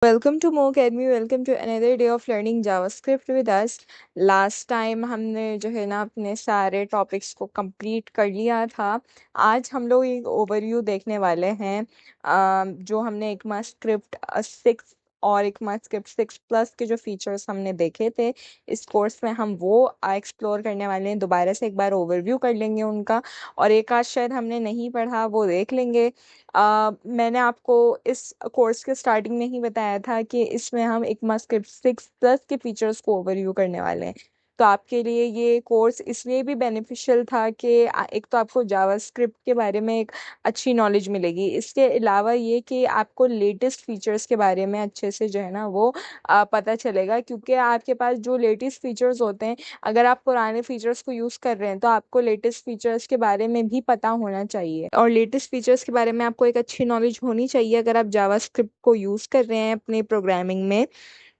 Welcome to Mo Academy. Welcome to another day of learning JavaScript with us. Last time हमने जो है ना अपने सारे टॉपिक्स को कंप्लीट कर लिया था। आज हम लोग एक ओवरव्यू देखने वाले हैं। जो हमने ECMA स्क्रिप्ट 6 और ECMA स्क्रिप्ट 6+ के जो फीचर्स हमने देखे थे इस कोर्स में हम वो एक्सप्लोर करने वाले हैं। दोबारा से एक बार ओवरव्यू कर लेंगे उनका, और एक आध शायद हमने नहीं पढ़ा वो देख लेंगे। मैंने आपको इस कोर्स के स्टार्टिंग में ही बताया था कि इसमें हम ECMA स्क्रिप्ट 6+ के फीचर्स को ओवरव्यू करने वाले हैं। तो आपके लिए ये कोर्स इसलिए भी बेनिफिशियल था कि एक तो आपको जावास्क्रिप्ट के बारे में एक अच्छी नॉलेज मिलेगी। इसके अलावा ये कि आपको लेटेस्ट फीचर्स के बारे में अच्छे से जो है ना वो पता चलेगा, क्योंकि आपके पास जो लेटेस्ट फीचर्स होते हैं, अगर आप पुराने फीचर्स को यूज़ कर रहे हैं तो आपको लेटेस्ट फीचर्स के बारे में भी पता होना चाहिए, और लेटेस्ट फीचर्स के बारे में आपको एक अच्छी नॉलेज होनी चाहिए अगर आप जावास्क्रिप्ट को यूज़ कर रहे हैं अपने प्रोग्रामिंग में।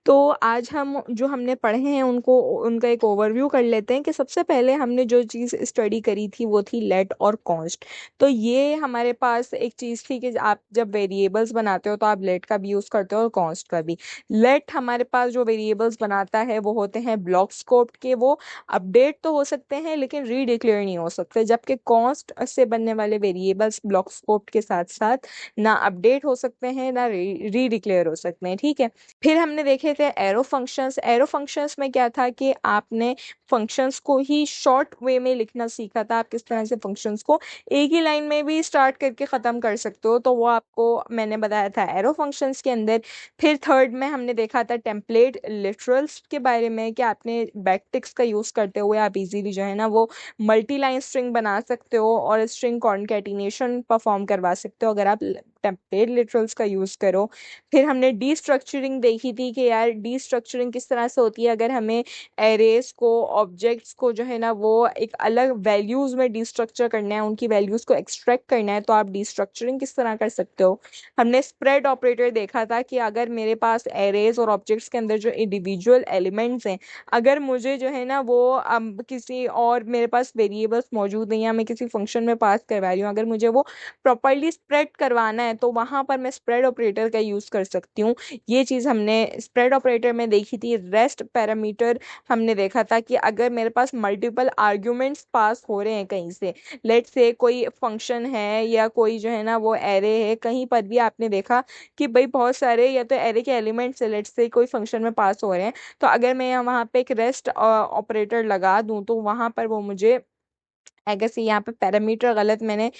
तो आज हम जो हमने पढ़े हैं उनको उनका एक ओवरव्यू कर लेते हैं कि सबसे पहले हमने जो चीज़ स्टडी करी थी वो थी लेट और कॉन्स्ट। तो ये हमारे पास एक चीज़ थी कि आप जब वेरिएबल्स बनाते हो तो आप लेट का भी यूज़ करते हो और कॉन्स्ट का भी। लेट हमारे पास जो वेरिएबल्स बनाता है वो होते हैं ब्लॉक स्कोप के, वो अपडेट तो हो सकते हैं लेकिन रीडिक्लेयर नहीं हो सकते, जबकि कॉन्स्ट से बनने वाले वेरिएबल्स ब्लॉक स्कोप के साथ साथ ना अपडेट हो सकते हैं ना रीडिक्लेयर हो सकते हैं। ठीक है। फिर हमने देखे थे एरो फंक्शंस। एरो फंक्शंस में क्या था कि आपने फंक्शंस को ही शॉर्ट वे में लिखना सीखा था। आप किस तरह से फंक्शंस को एक ही लाइन में भी स्टार्ट करके ख़त्म कर सकते हो, तो वो आपको मैंने बताया था एरो फंक्शंस के अंदर। फिर थर्ड में हमने देखा था टेम्पलेट लिटरल्स के बारे में, कि आपने बैकटिक्स का यूज़ करते हुए आप इजीली जो है ना वो मल्टी लाइन स्ट्रिंग बना सकते हो और स्ट्रिंग कॉन्केटिनेशन परफॉर्म करवा सकते हो अगर आप टेम्पलेट लिटरल्स का यूज़ करो। फिर हमने डीस्ट्रक्चरिंग देखी थी कि यार डीस्ट्रक्चरिंग किस तरह से होती है अगर हमें एरेज को, ऑब्जेक्ट्स को जो है ना वो एक अलग वैल्यूज़ में डीस्ट्रक्चर करना है, उनकी वैल्यूज़ को एक्सट्रैक्ट करना है, तो आप डीस्ट्रक्चरिंग किस तरह कर सकते हो। हमने स्प्रेड ऑपरेटर देखा था कि अगर मेरे पास एरेज और ऑब्जेक्ट्स के अंदर जो इंडिविजुअल एलिमेंट्स हैं, अगर मुझे जो है ना वो किसी और मेरे पास वेरिएबल्स मौजूद नहीं है, मैं किसी फंक्शन में पास करवा रही हूँ, अगर मुझे वो प्रॉपर्ली स्प्रेड करवाना है तो वहाँ पर मैं स्प्रेड ऑपरेटर का यूज़ कर सकती हूँ। ये चीज़ हमने स्प्रेड ऑपरेटर में देखी थी। रेस्ट पैरामीटर हमने देखा था कि अगर मेरे पास मल्टीपल आर्ग्यूमेंट्स पास हो रहे हैं कहीं से, लेट से कोई फंक्शन है या कोई जो है ना वो एरे है, कहीं पर भी आपने देखा कि भाई बहुत सारे या तो एरे के एलिमेंट्स है लेट से कोई फंक्शन में पास हो रहे हैं, तो अगर मैं वहाँ पे एक रेस्ट ऑपरेटर लगा दूँ तो वहाँ पर वो मुझे अगर से यहाँ पे पैरामीटर गलत मैंने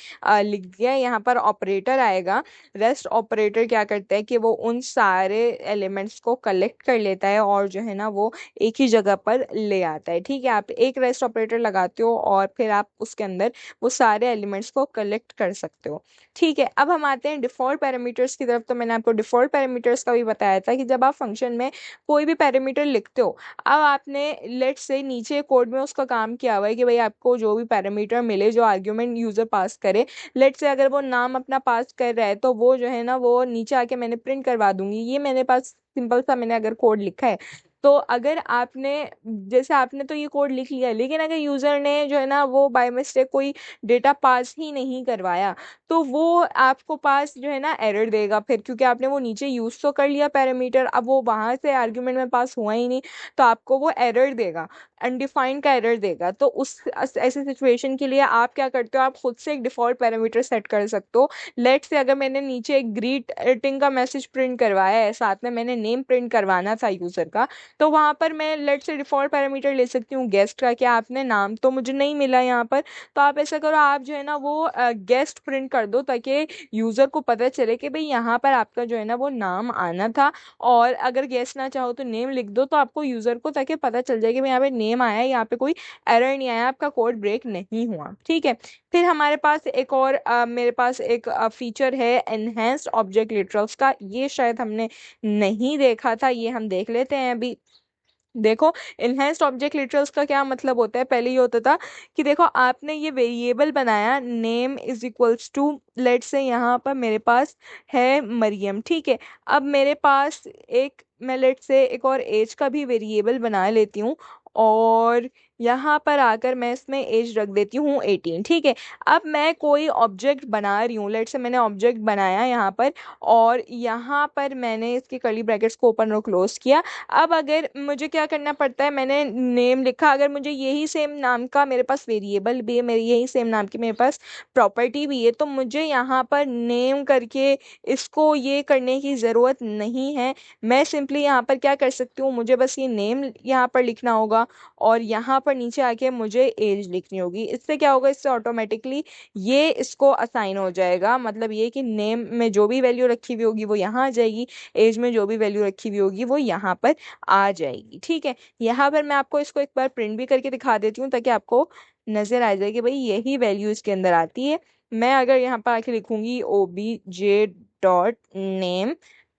लिख दिया, यहाँ पर ऑपरेटर आएगा। रेस्ट ऑपरेटर क्या करता है कि वो उन सारे एलिमेंट्स को कलेक्ट कर लेता है और जो है ना वो एक ही जगह पर ले आता है। ठीक है। आप एक रेस्ट ऑपरेटर लगाते हो और फिर आप उसके अंदर वो सारे एलिमेंट्स को कलेक्ट कर सकते हो। ठीक है। अब हम आते हैं डिफ़ॉल्ट पैरामीटर्स की तरफ। तो मैंने आपको डिफ़ॉल्ट पैरामीटर्स का भी बताया था कि जब आप फंक्शन में कोई भी पैरामीटर लिखते हो, अब आपने लेट से नीचे कोड में उसका काम किया हुआ है कि भाई आपको जो भी पैरामीटर मिले, जो आर्ग्यूमेंट यूज़र पास करे, लेट से अगर वो नाम अपना पास कर रहा है तो वो जो है ना वो नीचे आके मैंने प्रिंट करवा दूंगी। ये मेरे पास सिंपल सा मैंने अगर कोड लिखा है, तो अगर आपने जैसे आपने तो ये कोड लिख लिया, लेकिन अगर यूज़र ने जो है ना वो बाय मिस्टेक कोई डेटा पास ही नहीं करवाया, तो वो आपको पास जो है ना एरर देगा फिर, क्योंकि आपने वो नीचे यूज़ तो कर लिया पैरामीटर, अब वो वहाँ से आर्ग्यूमेंट में पास हुआ ही नहीं, तो आपको वो एरर देगा, अनडिफाइंड का एरर देगा। तो उस ऐसी सिचुएशन के लिए आप क्या करते हो, आप खुद से एक डिफ़ॉल्ट पैरामीटर सेट कर सकते हो। लेट से अगर मैंने नीचे एक ग्रीटिंग का मैसेज प्रिंट करवाया है, साथ में मैंने नेम प्रिंट करवाना था यूज़र का, तो वहाँ पर मैं लेट से डिफ़ॉल्ट पैरामीटर ले सकती हूँ गेस्ट का, कि आपने नाम तो मुझे नहीं मिला यहाँ पर, तो आप ऐसा करो, आप जो है ना वो गेस्ट प्रिंट कर दो, ताकि यूज़र को पता चले कि भाई यहाँ पर आपका जो है ना वो नाम आना था। और अगर गेस ना चाहो तो नेम लिख दो, तो आपको यूज़र को ताकि पता चल जाए कि भाई यहाँ पे नेम आया है, यहाँ पे कोई एरर नहीं आया, आपका कोड ब्रेक नहीं हुआ। ठीक है। फिर हमारे पास एक और मेरे पास एक फीचर है एनहेंस्ड ऑब्जेक्ट लिटरल्स का। ये शायद हमने नहीं देखा था, ये हम देख लेते हैं अभी। देखो, इनहेंस्ड ऑब्जेक्ट लिटरल्स का क्या मतलब होता है। पहले ये होता था कि देखो आपने ये वेरिएबल बनाया, name is equals to, let say यहाँ पर मेरे पास है मरियम। ठीक है। अब मेरे पास एक, मैं लेट से एक और एज का भी वेरिएबल बना लेती हूँ, और यहाँ पर आकर मैं इसमें एज रख देती हूँ 18। ठीक है। अब मैं कोई ऑब्जेक्ट बना रही हूँ, लेट से मैंने ऑब्जेक्ट बनाया यहाँ पर, और यहाँ पर मैंने इसके कर्ली ब्रैकेट्स को ओपन और क्लोज किया। अब अगर मुझे क्या करना पड़ता है, मैंने नेम लिखा, अगर मुझे यही सेम नाम का मेरे पास वेरिएबल भी है, मेरी यही सेम नाम की मेरे पास प्रॉपर्टी भी है, तो मुझे यहाँ पर नेम करके इसको ये करने की ज़रूरत नहीं है। मैं सिंपली यहाँ पर क्या कर सकती हूँ, मुझे बस ये नेम यहाँ पर लिखना होगा, और यहाँ पर नीचे आके मुझे एज लिखनी होगी। इससे क्या होगा, इससे ऑटोमेटिकली ये इसको असाइन हो जाएगा। मतलब ये कि नेम में जो भी वैल्यू रखी हुई होगी वो यहाँ आ जाएगी, एज में जो भी वैल्यू रखी हुई होगी वो यहाँ पर आ जाएगी। ठीक है। यहाँ पर मैं आपको इसको एक बार प्रिंट भी करके दिखा देती हूँ, ताकि आपको नजर आ जाए कि भाई यही वैल्यू इसके अंदर आती है। मैं अगर यहाँ पर आके लिखूंगी obj.name,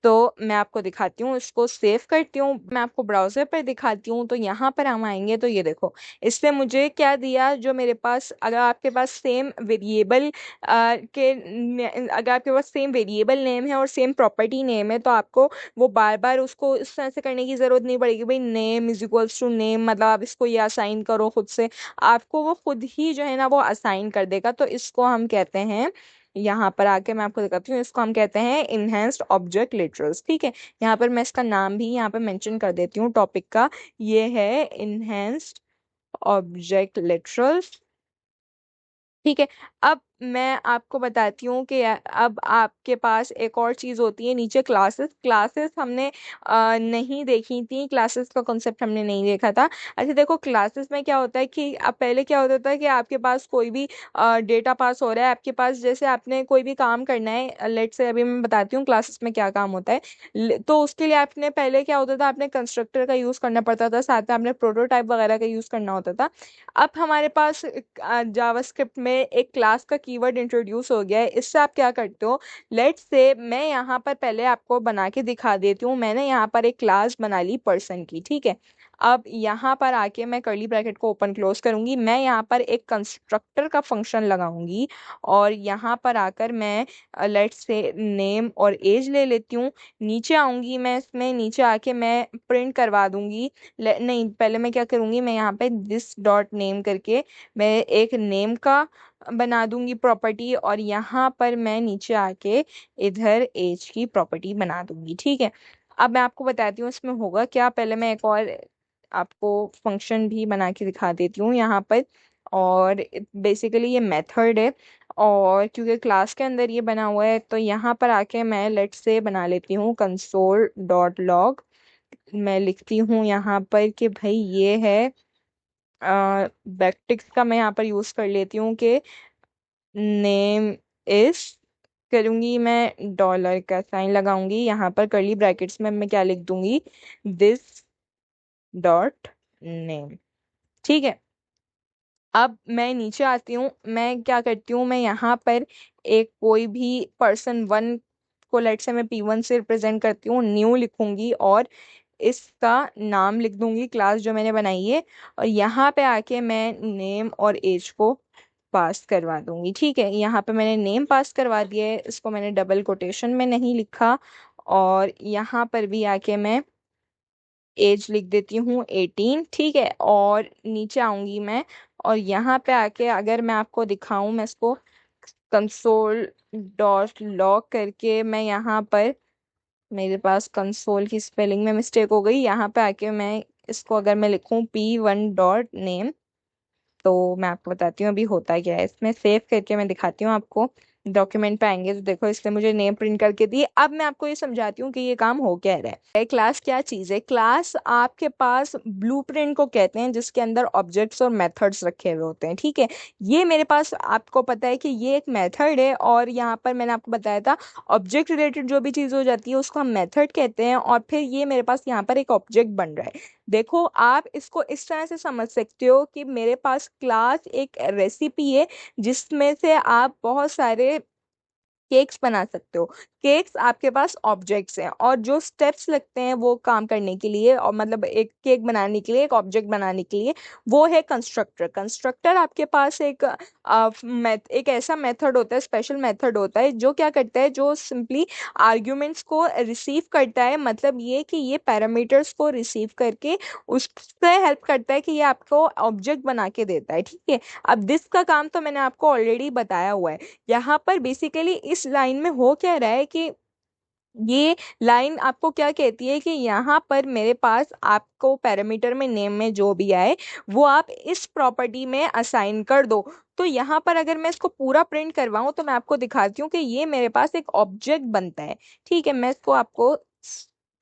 तो मैं आपको दिखाती हूँ, इसको सेव करती हूँ, मैं आपको ब्राउजर पर दिखाती हूँ। तो यहाँ पर हम आएंगे तो ये देखो, इसने मुझे क्या दिया, जो मेरे पास, अगर आपके पास सेम वेरिएबल अगर आपके पास सेम वेरिएबल नेम है और सेम प्रॉपर्टी नेम है, तो आपको वो बार बार उसको इस तरह से करने की जरूरत नहीं पड़ेगी, भाई name is equals to name, मतलब आप इसको ये असाइन करो खुद से। आपको वो खुद ही जो है ना वो असाइन कर देगा। तो इसको हम कहते हैं, यहाँ पर आके मैं आपको दिखाती हूँ, इसको हम कहते हैं इनहेंस्ड ऑब्जेक्ट लिटरल्स। ठीक है। यहाँ पर मैं इसका नाम भी यहाँ पर मेंशन कर देती हूँ टॉपिक का, ये है इनहेंस्ड ऑब्जेक्ट लिटरल्स। ठीक है। अब मैं आपको बताती हूँ कि अब आपके पास एक और चीज़ होती है नीचे, क्लासेस। क्लासेस हमने नहीं देखी थी, क्लासेस का कॉन्सेप्ट हमने नहीं देखा था। अच्छा देखो, क्लासेस में क्या होता है कि अब पहले क्या होता था कि आपके पास कोई भी डेटा पास हो रहा है, आपके पास जैसे आपने कोई भी काम करना है, लेट से अभी मैं बताती हूँ क्लासेस में क्या काम होता है। तो उसके लिए आपने पहले क्या होता था, आपने कंस्ट्रक्टर का यूज़ करना पड़ता था, साथ में आपने प्रोटोटाइप वगैरह का यूज़ करना होता था। अब हमारे पास जावास्क्रिप्ट में एक क्लास का कीवर्ड इंट्रोड्यूस हो गया है। इससे आप क्या करते हो, लेट्स से मैं यहाँ पर पहले आपको बना के दिखा देती हूँ। मैंने यहाँ पर एक क्लास बना ली पर्सन की। ठीक है। अब यहाँ पर आके मैं कर्ली ब्रैकेट को ओपन क्लोज करूंगी, मैं यहाँ पर एक कंस्ट्रक्टर का फंक्शन लगाऊंगी, और यहाँ पर आकर मैं लेट्स से नेम और एज ले लेती हूँ। नीचे आऊंगी, मैं इसमें नीचे आके मैं प्रिंट करवा दूंगी। नहीं, पहले मैं क्या करूंगी, मैं यहाँ पे दिस डॉट नेम करके मैं एक नेम का बना दूंगी प्रॉपर्टी, और यहाँ पर मैं नीचे आके इधर एज की प्रॉपर्टी बना दूंगी। ठीक है। अब मैं आपको बताती हूँ इसमें होगा क्या। पहले मैं एक और आपको फंक्शन भी बना के दिखा देती हूँ यहाँ पर, और बेसिकली ये मेथड है, और क्योंकि क्लास के अंदर ये बना हुआ है, तो यहाँ पर आके मैं लेट से बना लेती हूँ कंसोल डॉट लॉग। मैं लिखती हूँ यहाँ पर कि भाई ये है बैकटिक्स का मैं यहाँ पर यूज कर लेती हूँ कि नेम इज, करूंगी मैं डॉलर का साइन लगाऊंगी, यहाँ पर कर्ली ब्रैकेट्स में मैं क्या लिख दूंगी, दिस डॉट नेम। ठीक है। अब मैं नीचे आती हूँ, मैं क्या करती हूँ, मैं यहाँ पर एक कोई भी पर्सन 1 को, लेट से मैं P1 से रिप्रेजेंट करती हूँ, न्यू लिखूंगी, और इसका नाम लिख दूंगी क्लास जो मैंने बनाई है, और यहाँ पे आके मैं नेम और एज को पास करवा दूंगी। ठीक है। यहाँ पे मैंने नेम पास करवा दिया है, इसको मैंने डबल कोटेशन में नहीं लिखा, और यहाँ पर भी आके मैं एज लिख देती हूँ 18। ठीक है। और नीचे आऊंगी मैं, और यहाँ पे आके अगर मैं आपको दिखाऊं, मैं इसको कंसोल डॉट लॉग करके मैं यहाँ पर, मेरे पास कंसोल की स्पेलिंग में मिस्टेक हो गई, यहाँ पे आके मैं इसको अगर मैं लिखूं P1 डॉट नेम, तो मैं आपको बताती हूँ अभी होता क्या है इसमें। सेव करके मैं दिखाती हूँ आपको, डॉक्यूमेंट पे आएंगे तो देखो इसने मुझे नेम प्रिंट करके दी। अब मैं आपको ये समझाती हूँ कि ये काम हो क्या रहा है। क्लास क्या चीज़ है, क्लास आपके पास ब्लूप्रिंट को कहते हैं, जिसके अंदर ऑब्जेक्ट्स और मेथड्स रखे हुए होते हैं। ठीक है। ये मेरे पास, आपको पता है कि ये एक मेथड है, और यहाँ पर मैंने आपको बताया था ऑब्जेक्ट रिलेटेड जो भी चीज़ हो जाती है उसको हम मेथड कहते हैं, और फिर ये मेरे पास यहाँ पर एक ऑब्जेक्ट बन रहा है। देखो, आप इसको इस तरह से समझ सकते हो कि मेरे पास क्लास एक रेसिपी है, जिसमें से आप बहुत सारे केक्स बना सकते हो। केक्स आपके पास ऑब्जेक्ट्स हैं, और जो स्टेप्स लगते हैं वो काम करने के लिए, और मतलब एक केक बनाने के लिए, एक ऑब्जेक्ट बनाने के लिए, वो है कंस्ट्रक्टर। कंस्ट्रक्टर आपके पास एक ऐसा मेथड होता है, स्पेशल मेथड होता है, जो क्या करता है, जो सिंपली आर्ग्यूमेंट्स को रिसीव करता है। मतलब ये कि ये पैरामीटर्स को रिसीव करके उससे हेल्प करता है कि ये आपको ऑब्जेक्ट बना के देता है, ठीक है। अब दिस का काम तो मैंने आपको ऑलरेडी बताया हुआ है। यहाँ पर बेसिकली इस लाइन में हो क्या रहा है कि ये लाइन आपको क्या कहती है कि यहाँ पर मेरे पास आपको पैरामीटर में, नेम में जो भी आए, वो आप इस प्रॉपर्टी में असाइन कर दो। तो यहाँ पर अगर मैं इसको पूरा प्रिंट करवाऊँ तो मैं आपको दिखाती हूँ कि ये मेरे पास एक ऑब्जेक्ट बनता है, ठीक है। मैं इसको आपको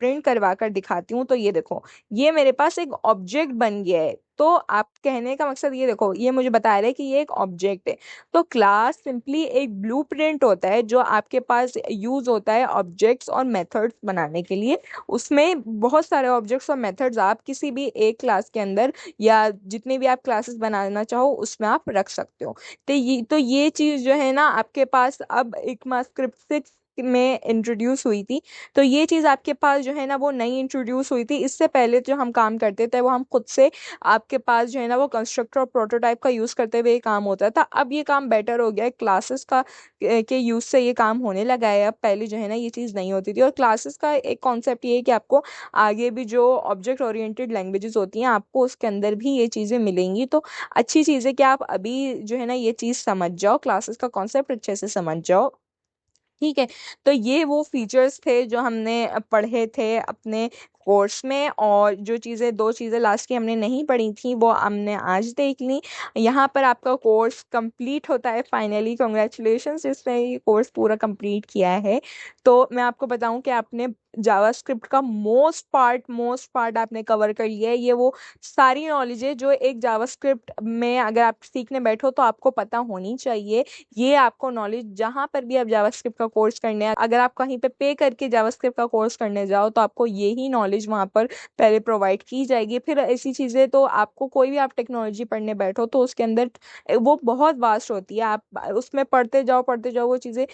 प्रिंट करवा कर दिखाती हूँ। तो ये देखो, ये मेरे पास एक ऑब्जेक्ट बन गया है। तो आप कहने का मकसद, ये देखो, ये मुझे बता रहा है कि ये एक ऑब्जेक्ट है। तो क्लास सिंपली एक ब्लूप्रिंट होता है जो आपके पास यूज होता है ऑब्जेक्ट्स और मेथड्स बनाने के लिए। उसमें बहुत सारे ऑब्जेक्ट्स और मेथड्स आप किसी भी एक क्लास के अंदर, या जितनी भी आप क्लासेस बनाना चाहो उसमें आप रख सकते हो। तो ये चीज़ जो है ना आपके पास अब ECMAScript 6 में इंट्रोड्यूस हुई थी। तो ये चीज़ आपके पास जो है ना वो नई इंट्रोड्यूस हुई थी। इससे पहले जो हम काम करते थे वो हम खुद से, आपके पास जो है ना वो कंस्ट्रक्टर और प्रोटोटाइप का यूज़ करते हुए ये काम होता था। अब ये काम बेटर हो गया है, क्लासेस का के यूज़ से ये काम होने लगा है। अब पहले जो है ना ये चीज़ नहीं होती थी। और क्लासेस का एक कॉन्सेप्ट ये है कि आपको आगे भी जो ऑब्जेक्ट ओरिएंटेड लैंग्वेजेस होती हैं, आपको उसके अंदर भी ये चीज़ें मिलेंगी। तो अच्छी चीज़ है कि आप अभी जो है ना ये चीज़ समझ जाओ, क्लासेस का कॉन्सेप्ट अच्छे से समझ जाओ, ठीक है। तो ये वो फीचर्स थे जो हमने पढ़े थे अपने कोर्स में, और जो चीज़ें, दो चीज़ें लास्ट की हमने नहीं पढ़ी थी वो हमने आज देख ली। यहाँ पर आपका कोर्स कंप्लीट होता है फाइनली। कॉन्ग्रेचुलेशंस, जिसने ये कोर्स पूरा कंप्लीट किया है। तो मैं आपको बताऊं कि आपने जावास्क्रिप्ट का मोस्ट पार्ट आपने कवर कर लिया है। ये वो सारी नॉलेज है जो एक जावास्क्रिप्ट में अगर आप सीखने बैठो तो आपको पता होनी चाहिए। ये आपको नॉलेज, जहाँ पर भी आप जावास्क्रिप्ट का कोर्स करने, अगर आप कहीं पे करके जावास्क्रिप्ट का कोर्स करने जाओ तो आपको यही नॉलेज वहाँ पर पहले प्रोवाइड की जाएगी। फिर ऐसी चीज़ें, तो आपको कोई भी आप टेक्नोलॉजी पढ़ने बैठो तो उसके अंदर वो बहुत वास्ट होती है। आप उसमें पढ़ते जाओ वो चीज़ें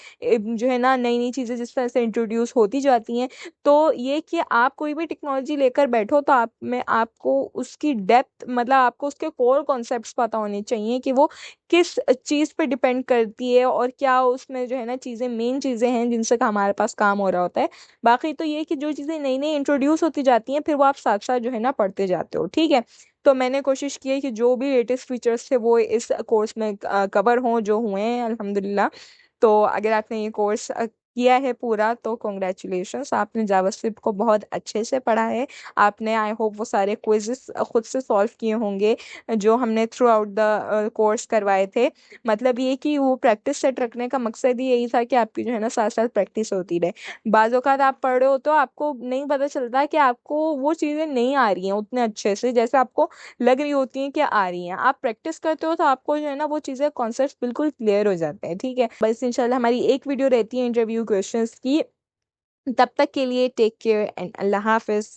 जो है ना, नई नई चीज़ें जिस तरह से इंट्रोड्यूस होती जाती हैं। तो ये कि आप कोई भी टेक्नोलॉजी लेकर बैठो तो आप में आपको उसकी डेप्थ, मतलब आपको उसके कोर कॉन्सेप्ट्स पता होने चाहिए कि वो किस चीज़ पे डिपेंड करती है, और क्या उसमें जो है ना चीज़ें, मेन चीज़ें हैं जिनसे हमारे पास काम हो रहा होता है। बाकी तो ये कि जो चीज़ें नई नई इंट्रोड्यूस होती जाती हैं फिर वो आप साथ साथ जो है ना पढ़ते जाते हो, ठीक है। तो मैंने कोशिश की है कि जो भी लेटेस्ट फीचर्स थे वो इस कोर्स में कवर हों, जो हुए हैं अल्हम्दुलिल्लाह। तो अगर आपने ये कोर्स किया है पूरा तो कॉन्ग्रेचुलेशंस, आपने जावास्क्रिप्ट को बहुत अच्छे से पढ़ा है। आपने, आई होप, वो सारे क्विजेस खुद से सॉल्व किए होंगे जो हमने थ्रू आउट द कोर्स करवाए थे। मतलब ये कि वो प्रैक्टिस सेट रखने का मकसद ही यही था कि आपकी जो है ना साथ साथ प्रैक्टिस होती रहे। बाज़ औक़ात आप पढ़ रहे हो तो आपको नहीं पता चलता कि आपको वो चीज़ें नहीं आ रही हैं उतने अच्छे से जैसे आपको लग रही होती हैं कि आ रही हैं। आप प्रैक्टिस करते हो तो आपको जो है ना वो चीज़ें, कॉन्सेप्ट बिल्कुल क्लियर हो जाते हैं, ठीक है। बस इंशाल्लाह हमारी एक वीडियो रहती है इंटरव्यू क्वेश्चंस की। तब तक के लिए टेक केयर एंड अल्लाह हाफ़िज़।